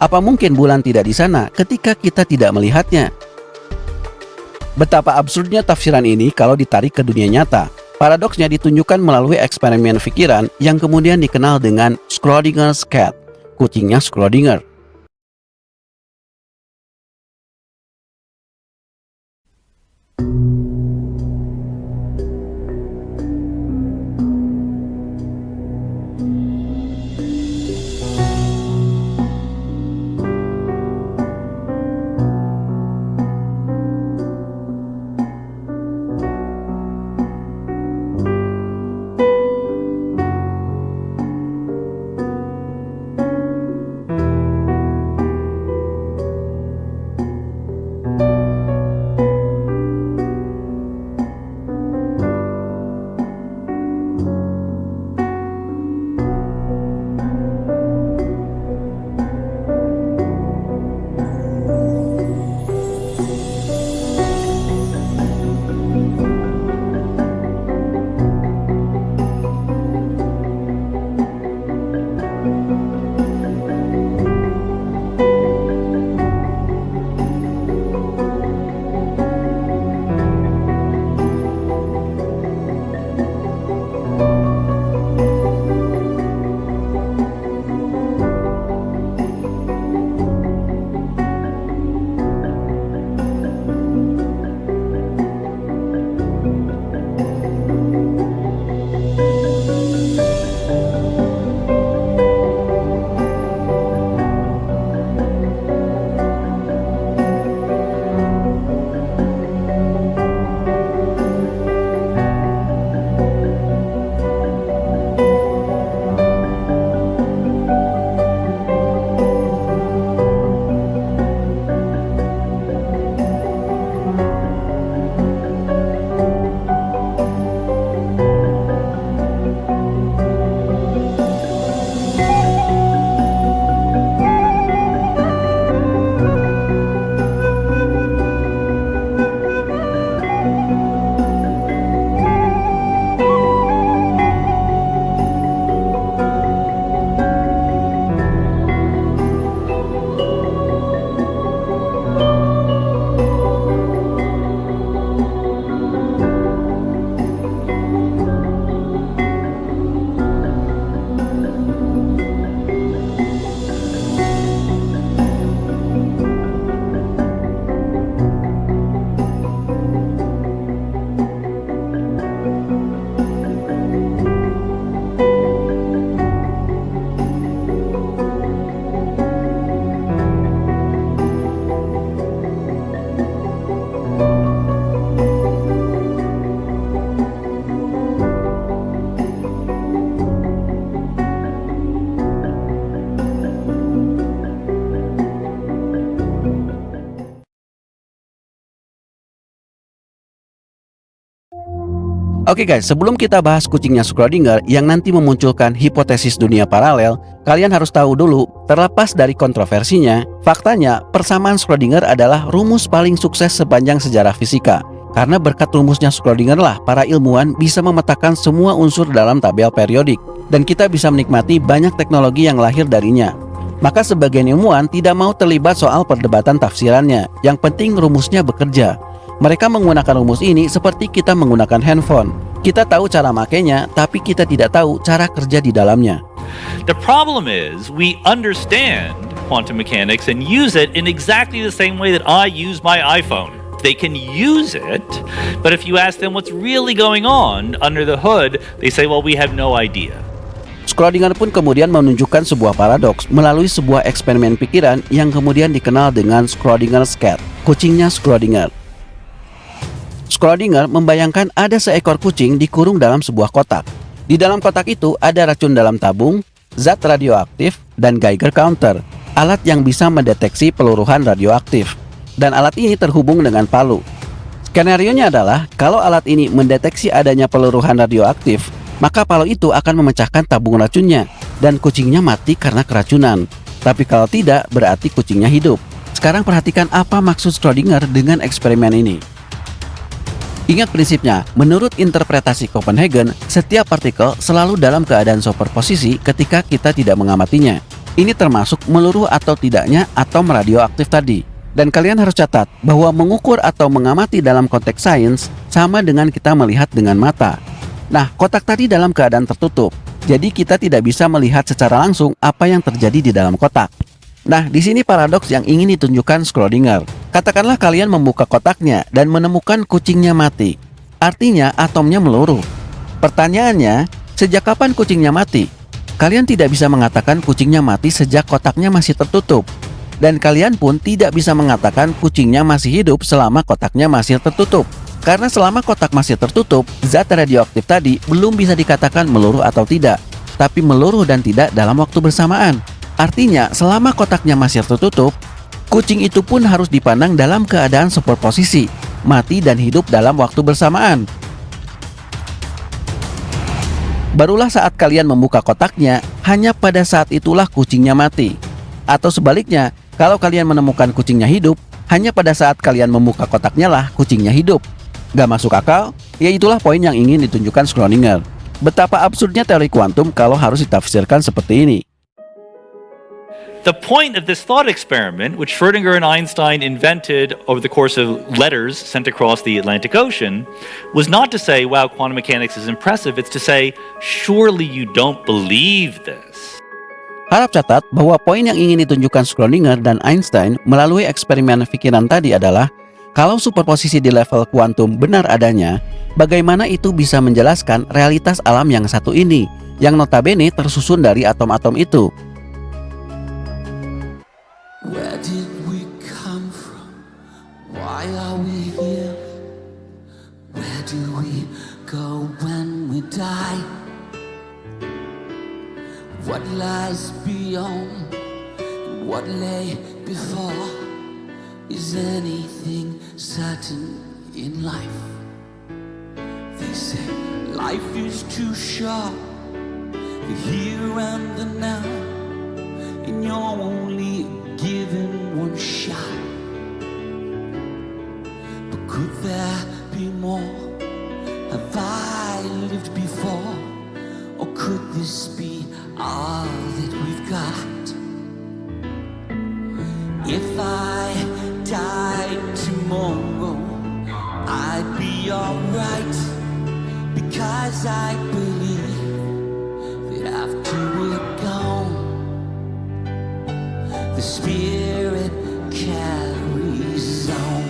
Apa mungkin bulan tidak di sana ketika kita tidak melihatnya? Betapa absurdnya tafsiran ini kalau ditarik ke dunia nyata. Paradoksnya ditunjukkan melalui eksperimen pikiran yang kemudian dikenal dengan Schrodinger's cat, kucingnya Schrödinger. Oke guys, sebelum kita bahas kucingnya Schrödinger yang nanti memunculkan hipotesis dunia paralel, kalian harus tahu dulu, terlepas dari kontroversinya, faktanya persamaan Schrödinger adalah rumus paling sukses sepanjang sejarah fisika. Karena berkat rumusnya Schrödinger lah para ilmuwan bisa memetakan semua unsur dalam tabel periodik, dan kita bisa menikmati banyak teknologi yang lahir darinya. Maka sebagian ilmuwan tidak mau terlibat soal perdebatan tafsirannya, yang penting rumusnya bekerja. Mereka menggunakan rumus ini seperti kita menggunakan handphone. Kita tahu cara makainya, tapi kita tidak tahu cara kerja di dalamnya. The problem is we understand quantum mechanics and use it in exactly the same way that I use my iPhone. They can use it, but if you ask them what's really going on under the hood, they say, well, we have no idea. Schrödinger pun kemudian menunjukkan sebuah paradoks melalui sebuah eksperimen pikiran yang kemudian dikenal dengan Schrodinger's cat, kucingnya Schrödinger. Schrödinger membayangkan ada seekor kucing dikurung dalam sebuah kotak. Di dalam kotak itu ada racun dalam tabung, zat radioaktif, dan Geiger counter, alat yang bisa mendeteksi peluruhan radioaktif. Dan alat ini terhubung dengan palu. Skenarionya adalah kalau alat ini mendeteksi adanya peluruhan radioaktif, maka palu itu akan memecahkan tabung racunnya dan kucingnya mati karena keracunan. Tapi kalau tidak, berarti kucingnya hidup. Sekarang perhatikan apa maksud Schrödinger dengan eksperimen ini. Ingat prinsipnya, menurut interpretasi Copenhagen, setiap partikel selalu dalam keadaan superposisi ketika kita tidak mengamatinya. Ini termasuk meluruh atau tidaknya atom radioaktif tadi. Dan kalian harus catat bahwa mengukur atau mengamati dalam konteks sains sama dengan kita melihat dengan mata. Nah, kotak tadi dalam keadaan tertutup. Jadi kita tidak bisa melihat secara langsung apa yang terjadi di dalam kotak. Nah, di sini paradoks yang ingin ditunjukkan Schrödinger. Katakanlah kalian membuka kotaknya dan menemukan kucingnya mati. Artinya atomnya meluruh. Pertanyaannya, sejak kapan kucingnya mati? Kalian tidak bisa mengatakan kucingnya mati sejak kotaknya masih tertutup. Dan kalian pun tidak bisa mengatakan kucingnya masih hidup selama kotaknya masih tertutup. Karena selama kotak masih tertutup, zat radioaktif tadi belum bisa dikatakan meluruh atau tidak, tapi meluruh dan tidak dalam waktu bersamaan. Artinya, selama kotaknya masih tertutup, kucing itu pun harus dipandang dalam keadaan superposisi, mati dan hidup dalam waktu bersamaan. Barulah saat kalian membuka kotaknya, hanya pada saat itulah kucingnya mati. Atau sebaliknya, kalau kalian menemukan kucingnya hidup, hanya pada saat kalian membuka kotaknya lah kucingnya hidup. Gak masuk akal? Ya itulah poin yang ingin ditunjukkan Schrödinger. Betapa absurdnya teori kuantum kalau harus ditafsirkan seperti ini. The point of this thought experiment, which Schrödinger and Einstein invented over the course of letters sent across the Atlantic Ocean, was not to say, wow, quantum mechanics is impressive. It's to say, surely you don't believe this. Harap catat bahwa poin yang ingin ditunjukkan Schrödinger dan Einstein melalui eksperimen pikiran tadi adalah kalau superposisi di level kuantum benar adanya, bagaimana itu bisa menjelaskan realitas alam yang satu ini, yang notabene tersusun dari atom-atom itu. Where did we come from? Why are we here? Where do we go when we die? What lies beyond and what lay before? Is anything certain in life? They say life is too short, the here and the now, and you're only given one shot. But could there be more? Have I lived before? Or could this be all that we've got? If I died tomorrow, I'd be alright, because I believe that after we're gone, the spirit carries on.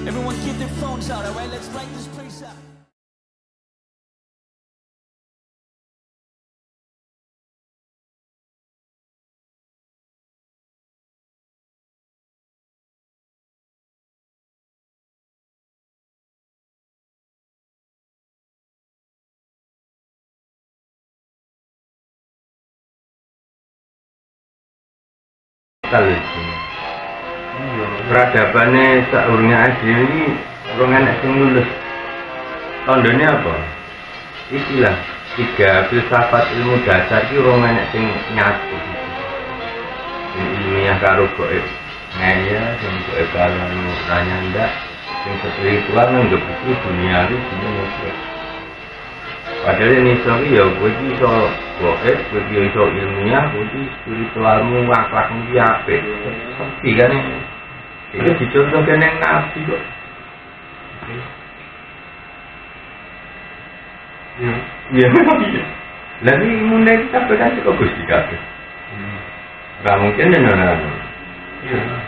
Everyone get their phones out, alright? Let's light this place up. Lucu. Peradabannya saurunge asli ini orang anak sing lulus. Tandane apa? Istilah 3 filsafat ilmu dasar iki orang anak sing nyatu. Sing ilmiah karo goib. Ngaya sing goib karo nanya ndak, sing spiritual nang iki dunia iki dunia. Padahal ini sorry ya, gue iso goib, gue iso ilmiah, gue spiritualmu, akhlakmu dia apa? Seperti kan ini. Ini dicontohkan yang nabi kok. Iya. Lalu mulai kita berkata kok Gusti kabeh. Nggak mungkin ya nona. Iya.